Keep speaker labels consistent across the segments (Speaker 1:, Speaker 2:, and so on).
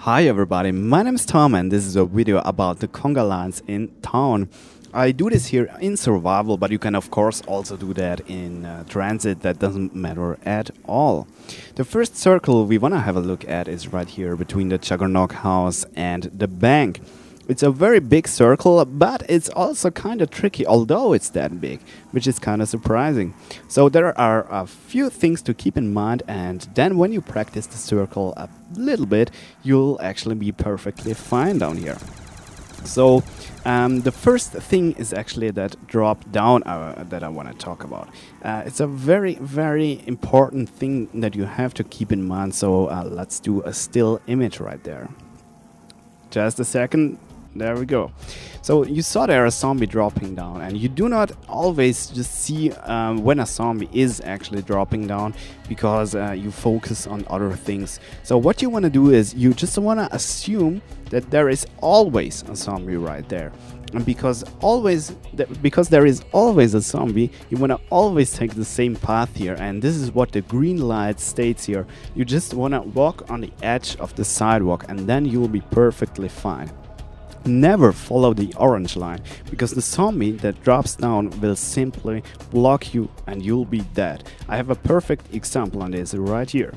Speaker 1: Hi everybody, my name is Tom and this is a video about the conga lines in town. I do this here in survival, but you can of course also do that in transit. That doesn't matter at all. The first circle we want to have a look at is right here between the Juggernaut house and the bank. It's a very big circle, but it's also kind of tricky, although it's that big, which is kind of surprising. So there are a few things to keep in mind, and then when you practice the circle a little bit, you'll actually be perfectly fine down here. So the first thing is actually that drop down that I want to talk about. It's a very important thing that you have to keep in mind. So let's do a still image right there. Just a second. There we go. So you saw there a zombie dropping down, and you do not always just see when a zombie is actually dropping down, because you focus on other things. So what you want to do is you just want to assume that there is always a zombie right there. And because there is always a zombie, you want to always take the same path here, and this is what the green light states here. You just want to walk on the edge of the sidewalk, and then you will be perfectly fine. Never follow the orange line, because the zombie that drops down will simply block you and you'll be dead. I have a perfect example on this right here.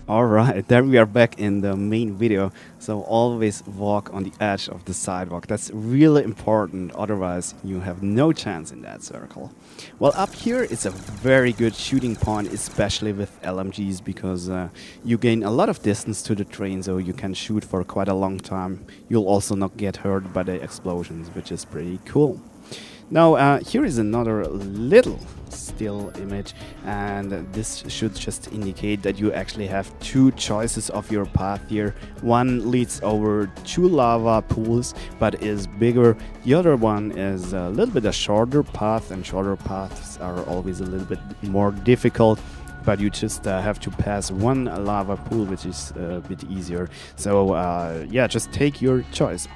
Speaker 1: Alright, there we are back in the main video. So always walk on the edge of the sidewalk. That's really important, otherwise you have no chance in that circle. Well, up here it's a very good shooting point, especially with LMGs, because you gain a lot of distance to the train, so you can shoot for quite a long time. You'll also not get hurt by the explosions, which is pretty cool. Now here is another little still image, and this should just indicate that you actually have two choices of your path here. One leads over two lava pools but is bigger. The other one is a little bit a shorter path, and shorter paths are always a little bit more difficult. But you just have to pass one lava pool, which is a bit easier. So yeah, just take your choice.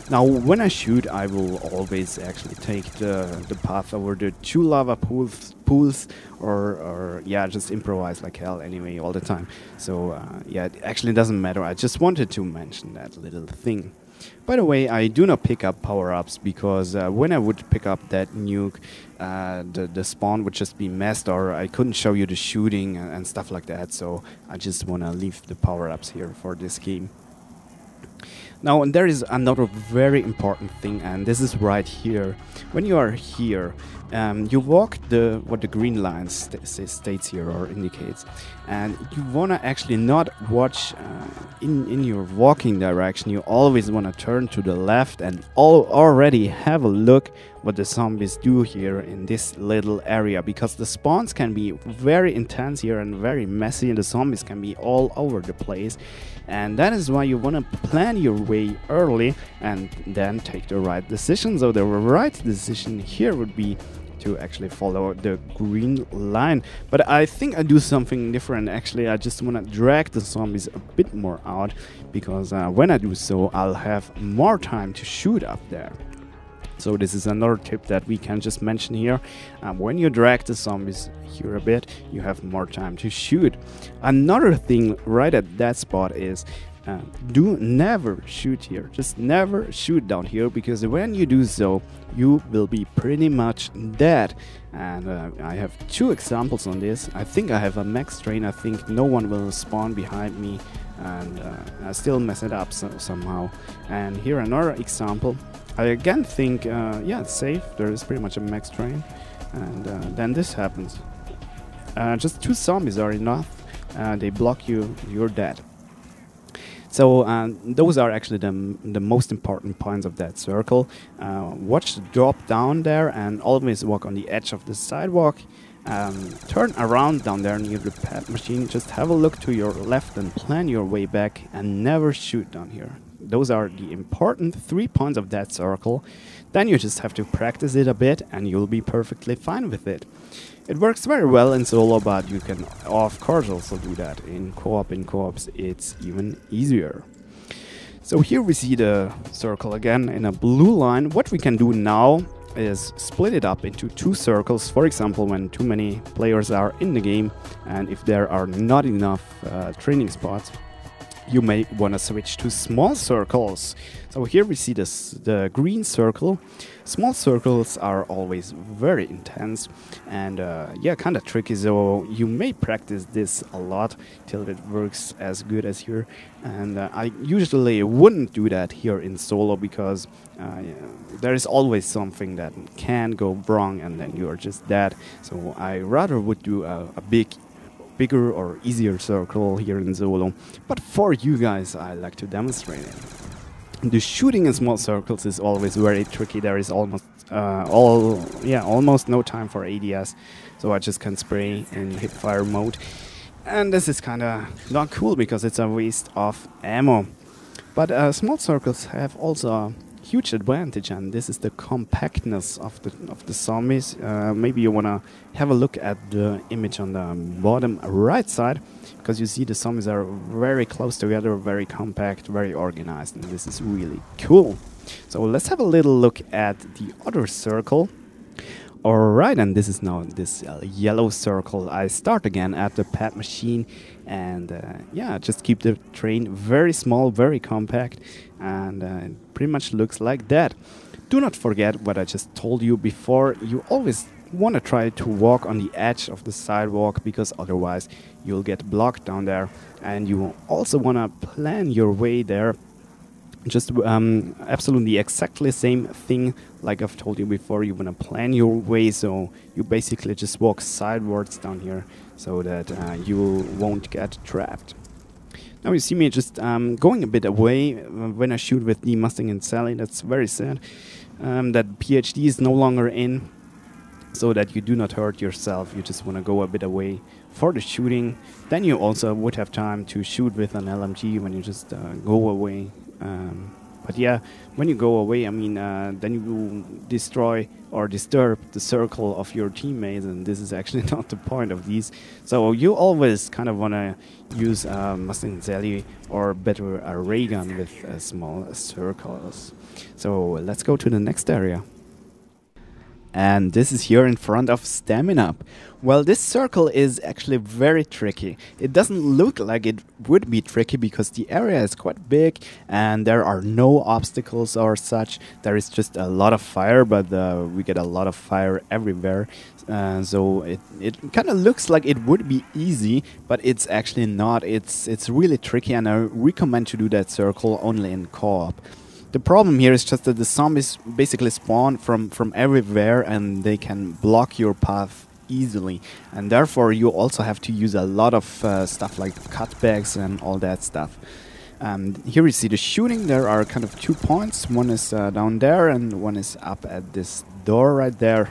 Speaker 1: Now, when I shoot, I will always actually take the path over the two lava pools, or yeah, just improvise like hell anyway all the time. So yeah, it actually doesn't matter. I just wanted to mention that little thing. By the way, I do not pick up power-ups, because when I would pick up that nuke, the spawn would just be messed, or I couldn't show you the shooting and stuff like that. So I just want to leave the power-ups here for this game. Now, and there is another very important thing, and this is right here. When you are here, you walk what the green line states here or indicates, and you wanna actually not watch in your walking direction. You always wanna turn to the left and already have a look what the zombies do here in this little area, because the spawns can be very intense here and very messy, and the zombies can be all over the place. And that is why you want to plan your way early and then take the right decision. So the right decision here would be to actually follow the green line. But I think I do something different. Actually, I just want to drag the zombies a bit more out, because when I do so, I'll have more time to shoot up there. So this is another tip that we can just mention here. When you drag the zombies here a bit, you have more time to shoot. Another thing right at that spot is do never shoot here. Just never shoot down here, because when you do so, you will be pretty much dead. And I have two examples on this. I think I have a max train. I think no one will spawn behind me, and I still mess it up somehow. And here another example. I again think, yeah, it's safe. There is pretty much a max train, and then this happens. Just two zombies are enough. They block you. You're dead. So those are actually the most important points of that circle. Watch the drop down there, and always walk on the edge of the sidewalk. Turn around down there near the pad machine. Just have a look to your left and plan your way back, and never shoot down here. Those are the important 3 points of that circle. Then you just have to practice it a bit, and you'll be perfectly fine with it. It works very well in solo, but you can of course also do that in co-op. In co-ops it's even easier. So here we see the circle again in a blue line. What we can do now is split it up into two circles. For example, when too many players are in the game and if there are not enough training spots, you may want to switch to small circles. So here we see the green circle. Small circles are always very intense and yeah, kind of tricky, so you may practice this a lot till it works as good as here. And I usually wouldn't do that here in solo because yeah, there is always something that can go wrong and then you are just dead. So I rather would do a bigger or easier circle here in solo, but for you guys I like to demonstrate it. The shooting in small circles is always very tricky. There is almost almost no time for ADS, so I just can spray in hipfire mode, and this is kind of not cool because it's a waste of ammo. But small circles have also a huge advantage, and this is the compactness of the zombies. Maybe you wanna have a look at the image on the bottom right side, because you see the zombies are very close together, very compact, very organized, and this is really cool. So let's have a little look at the other circle. Alright, and this is now this yellow circle. I start again at the pad machine and yeah, just keep the train very small, very compact, and it pretty much looks like that. Do not forget what I just told you before. You always want to try to walk on the edge of the sidewalk because otherwise you'll get blocked down there, and you also want to plan your way there. Just absolutely exactly same thing like I've told you before. You want to plan your way, so you basically just walk sidewards down here so that you won't get trapped. Now you see me just going a bit away when I shoot with the Mustang and Sally. That's very sad that PhD is no longer in, so that you do not hurt yourself. You just want to go a bit away for the shooting. Then you also would have time to shoot with an LMG when you just go away. But yeah, when you go away, I mean, then you destroy or disturb the circle of your teammates, and this is actually not the point of these. So you always kind of want to use Mustang Sally or better a ray gun with small circles. So let's go to the next area. And this is here in front of Stamina. Well, this circle is actually very tricky. It doesn't look like it would be tricky because the area is quite big and there are no obstacles or such. There is just a lot of fire, but we get a lot of fire everywhere. So it kind of looks like it would be easy, but it's actually not. It's really tricky, and I recommend to do that circle only in co-op. The problem here is just that the zombies basically spawn from everywhere and they can block your path easily, and therefore you also have to use a lot of stuff like cutbacks and all that stuff. Here we see the shooting. There are kind of 2 points. One is down there and one is up at this door right there.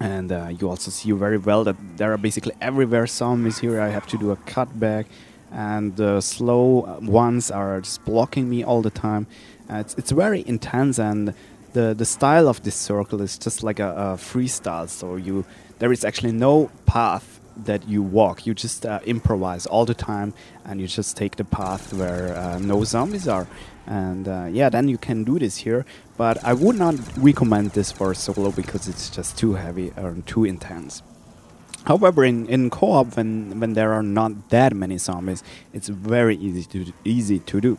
Speaker 1: And you also see very well that there are basically everywhere zombies here. I have to do a cutback, and the slow ones are just blocking me all the time. It's very intense, and the style of this circle is just like a freestyle. So there is actually no path that you walk. You just improvise all the time, and you just take the path where no zombies are. And yeah, then you can do this here. But I would not recommend this for solo because it's just too heavy or too intense. However, in co-op, when there are not that many zombies, it's very easy to do.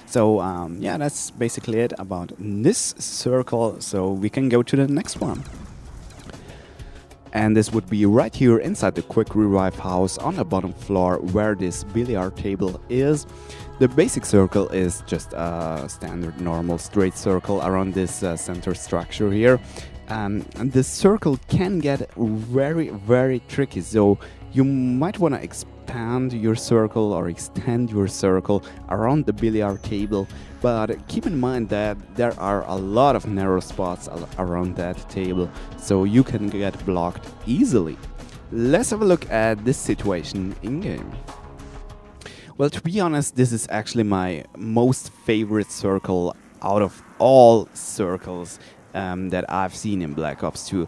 Speaker 1: So yeah, that's basically it about this circle. So we can go to the next one. And this would be right here inside the quick revive house on the bottom floor where this billiard table is. The basic circle is just a standard normal straight circle around this center structure here. And this circle can get very tricky, so you might want to expand your circle or extend your circle around the billiard table, but keep in mind that there are a lot of narrow spots around that table, so you can get blocked easily. Let's have a look at this situation in-game. Well, to be honest, this is actually my most favorite circle out of all circles that I've seen in Black Ops 2.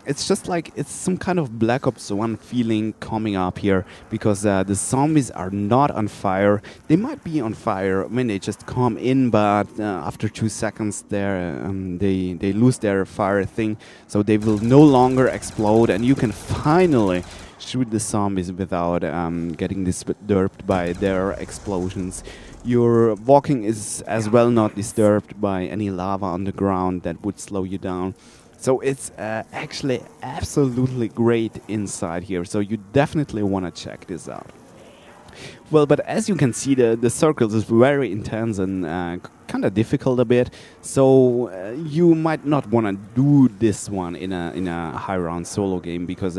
Speaker 1: it's just like it's some kind of Black Ops 1 feeling coming up here, because the zombies are not on fire. They might be on fire when they just come in, but after 2 seconds they lose their fire thing, so they will no longer explode, and you can finally shoot the zombies without getting disturbed by their explosions. Your walking is as well not disturbed by any lava on the ground that would slow you down. So it's actually absolutely great inside here, so you definitely want to check this out. Well, but as you can see, the circles is very intense and kind of difficult a bit, so you might not want to do this one in a high round solo game, because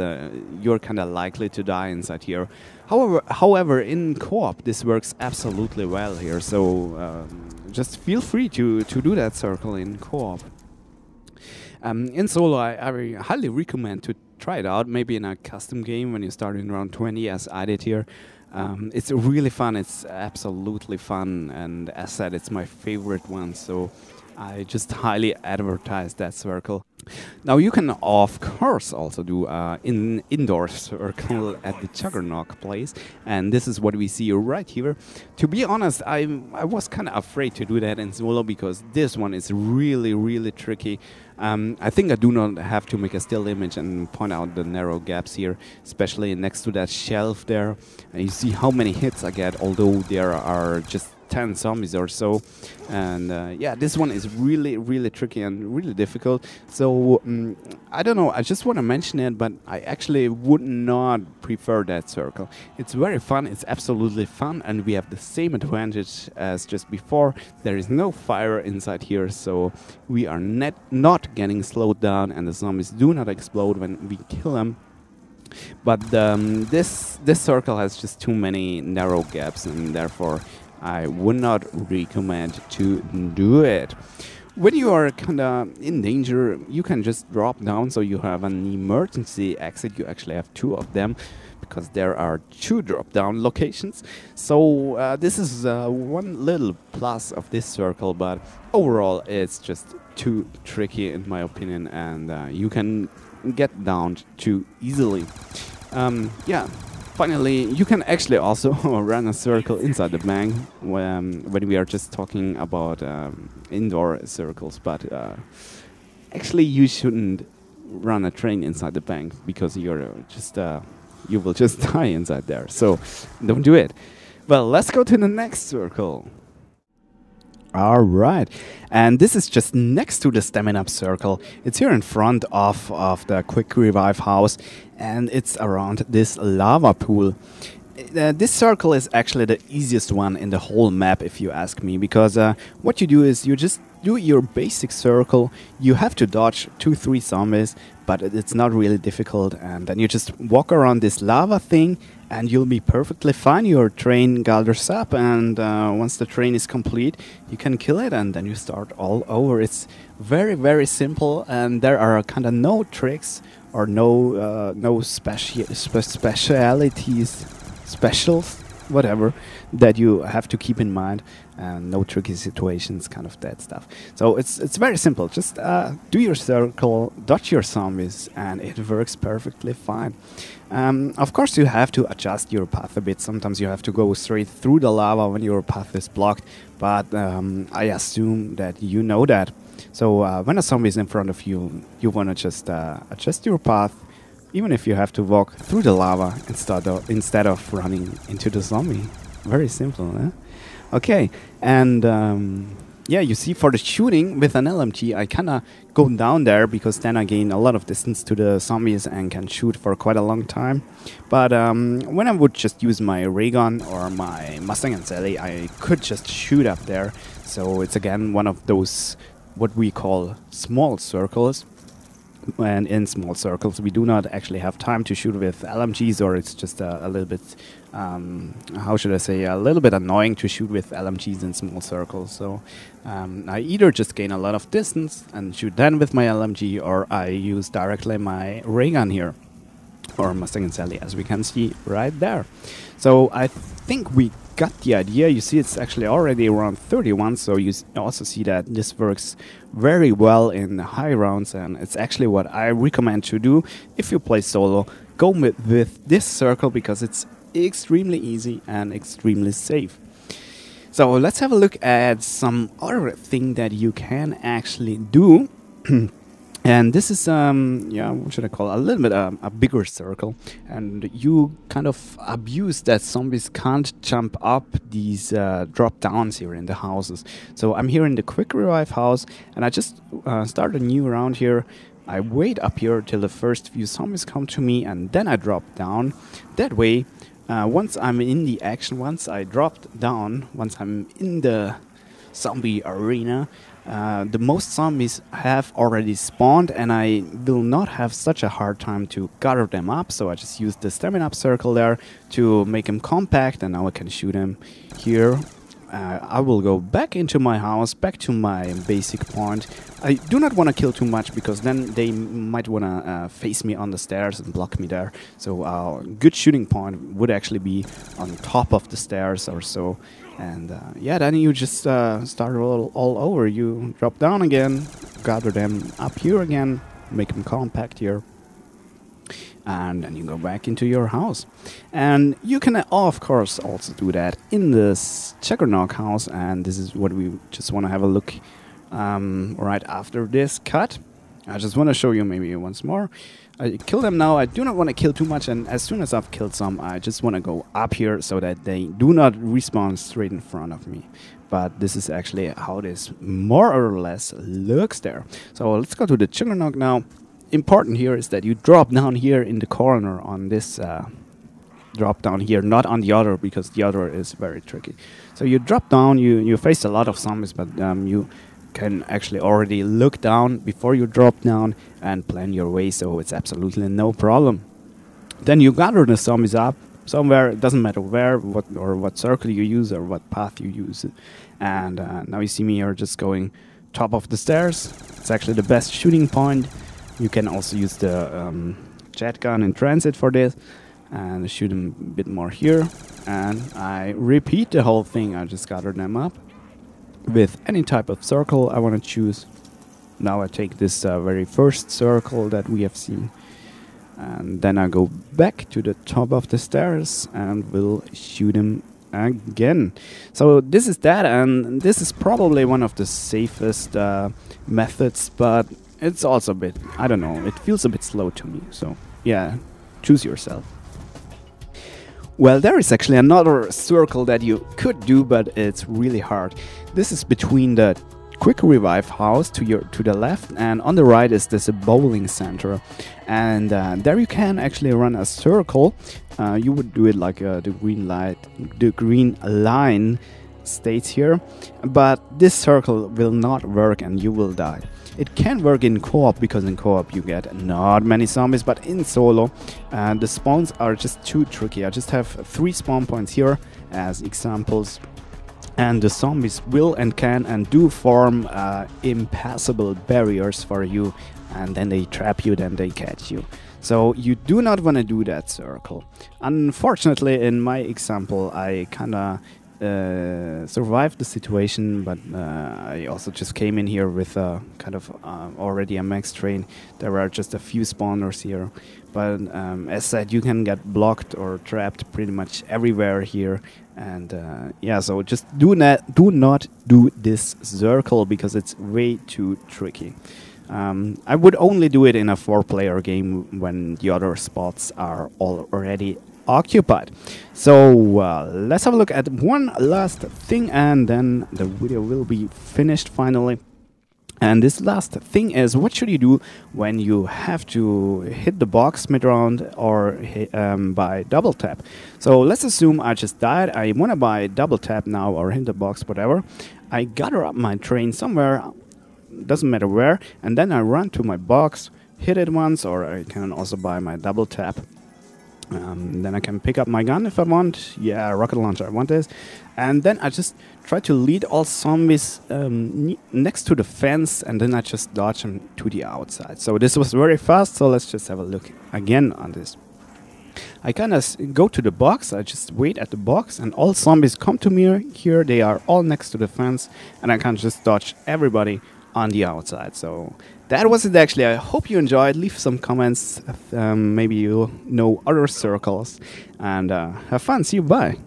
Speaker 1: you're kind of likely to die inside here. However, in co-op this works absolutely well here, so just feel free to do that circle in co-op. In solo, I highly recommend to try it out, maybe in a custom game when you're starting around 20, as I did here. It's really fun, it's absolutely fun, and as said, it's my favorite one, so I just highly advertise that circle. Now you can of course also do indoor circle at the Juggernaut place, and this is what we see right here. To be honest, I was kind of afraid to do that in solo, because this one is really tricky. I think I do not have to make a still image and point out the narrow gaps here, especially next to that shelf there. And you see how many hits I get, although there are just 10 zombies or so. And yeah, this one is really tricky and really difficult. So I don't know, I just want to mention it, but I actually would not prefer that circle. It's very fun, it's absolutely fun, and we have the same advantage as just before. There is no fire inside here, so we are not getting slowed down, and the zombies do not explode when we kill them. But this circle has just too many narrow gaps, and therefore I would not recommend to do it. When you are kinda in danger, you can just drop down, so you have an emergency exit. You actually have 2 of them, because there are 2 drop down locations. So this is one little plus of this circle, but overall it's just too tricky in my opinion, and you can get down too easily. Yeah. Finally, you can actually also run a circle inside the bank when we are just talking about indoor circles, but actually you shouldn't run a train inside the bank, because you're just you will just die inside there, so don't do it. Well, let's go to the next circle. Alright, and this is just next to the stamina up circle. It's here in front of the quick revive house, and it's around this lava pool. This circle is actually the easiest one in the whole map, if you ask me, because what you do is you just do your basic circle. You have to dodge 2-3 zombies, but it's not really difficult, and then you just walk around this lava thing and you'll be perfectly fine. Your train gathers up, and once the train is complete, you can kill it, and then you start all over. It's very simple, and there are kind of no tricks or no specials, whatever, that you have to keep in mind, and no tricky situations, kind of that stuff. So it's very simple. Just do your circle, dodge your zombies, and it works perfectly fine. Of course, you have to adjust your path a bit. Sometimes you have to go straight through the lava when your path is blocked, but I assume that you know that. So when a zombie is in front of you, you want to just adjust your path, even if you have to walk through the lava instead of running into the zombie. Very simple, eh? Okay, and yeah, you see, for the shooting with an LMG, I kinda go down there, because then I gain a lot of distance to the zombies and can shoot for quite a long time. But when I would just use my ray gun or my Mustang and Sally, I could just shoot up there. So it's again one of those what we call small circles. And in small circles, we do not actually have time to shoot with LMGs, or it's just a little bit, how should I say, a little bit annoying to shoot with LMGs in small circles. So I either just gain a lot of distance and shoot then with my LMG, or I use directly my ray gun here. or Mustang and Sally, as we can see right there. So I think we got the idea. You see it's actually already around 31, so you also see that this works very well in high rounds, and it's actually what I recommend to do if you play solo. Go with this circle because it's extremely easy and extremely safe. So let's have a look at some other thing that you can actually do. And this is, yeah, what should I call it? A little bit a bigger circle. And you kind of abuse that zombies can't jump up these drop downs here in the houses. So I'm here in the quick revive house, and I just start a new round here. I wait up here till the first few zombies come to me, and then I drop down. That way, once I'm in the action, once I dropped down, once I'm in the zombie arena, the most zombies have already spawned, and I will not have such a hard time to gather them up. So I just use the stamina up circle there to make them compact, and now I can shoot them here. I will go back into my house, back to my basic point. I do not want to kill too much because then they might want to face me on the stairs and block me there. So a good shooting point would actually be on top of the stairs or so. And yeah, then you just start all over. You drop down again, gather them up here again, make them compact here. And then you go back into your house. And you can, of course, also do that in this Juggernaut house. And this is what we just want to have a look right after this cut. I just want to show you maybe once more. I kill them now. I do not want to kill too much. And as soon as I've killed some, I just want to go up here so that they do not respawn straight in front of me. But this is actually how this more or less looks there. So let's go to the Juggernaut now. Important here is that you drop down here in the corner on this drop down here, not on the other, because the other is very tricky. So you drop down, you face a lot of zombies, but you can actually already look down before you drop down and plan your way, so it's absolutely no problem. Then you gather the zombies up somewhere, it doesn't matter where, what circle you use or what path you use. And now you see me here just going top of the stairs. It's actually the best shooting point. You can also use the jet gun in transit for this and shoot them a bit more here. And I repeat the whole thing. I just gather them up with any type of circle I want to choose. Now I take this very first circle that we have seen. And then I go back to the top of the stairs and will shoot him again. So this is that, and this is probably one of the safest methods, but it's also a bit, I don't know, it feels a bit slow to me. So yeah, choose yourself. Well, there is actually another circle that you could do, but it's really hard. This is between the quick revive house to the left, and on the right is this bowling center. And there you can actually run a circle. You would do it like the green line states here, but this circle will not work and you will die. It can work in co-op because in co-op you get not many zombies, but in solo the spawns are just too tricky. I just have 3 spawn points here as examples, and the zombies will and can and do form impassable barriers for you, and then they trap you, then they catch you. So you do not want to do that circle. Unfortunately, in my example, I kinda survived the situation, but I also just came in here with kind of already a max train. There are just a few spawners here, but as said, you can get blocked or trapped pretty much everywhere here. And yeah, so just do not do this circle because it's way too tricky. I would only do it in a 4-player game when the other spots are already occupied. So let's have a look at one last thing, and then the video will be finished finally. And this last thing is, what should you do when you have to hit the box mid-round or by double tap? So let's assume I just died. I want to buy double tap now or hit the box, whatever. I gather up my train somewhere, doesn't matter where, and then I run to my box, hit it once, or I can also buy my double tap. Then I can pick up my gun if I want. Yeah, rocket launcher, I want this. And then I just try to lead all zombies next to the fence, and then I just dodge them to the outside. So this was very fast, so let's just have a look again on this. I kind of go to the box. I just wait at the box, and all zombies come to me here. They are all next to the fence, and I can just dodge everybody on the outside. So that was it actually. I hope you enjoyed. Leave some comments. Maybe you know other circles, and have fun. See you. Bye.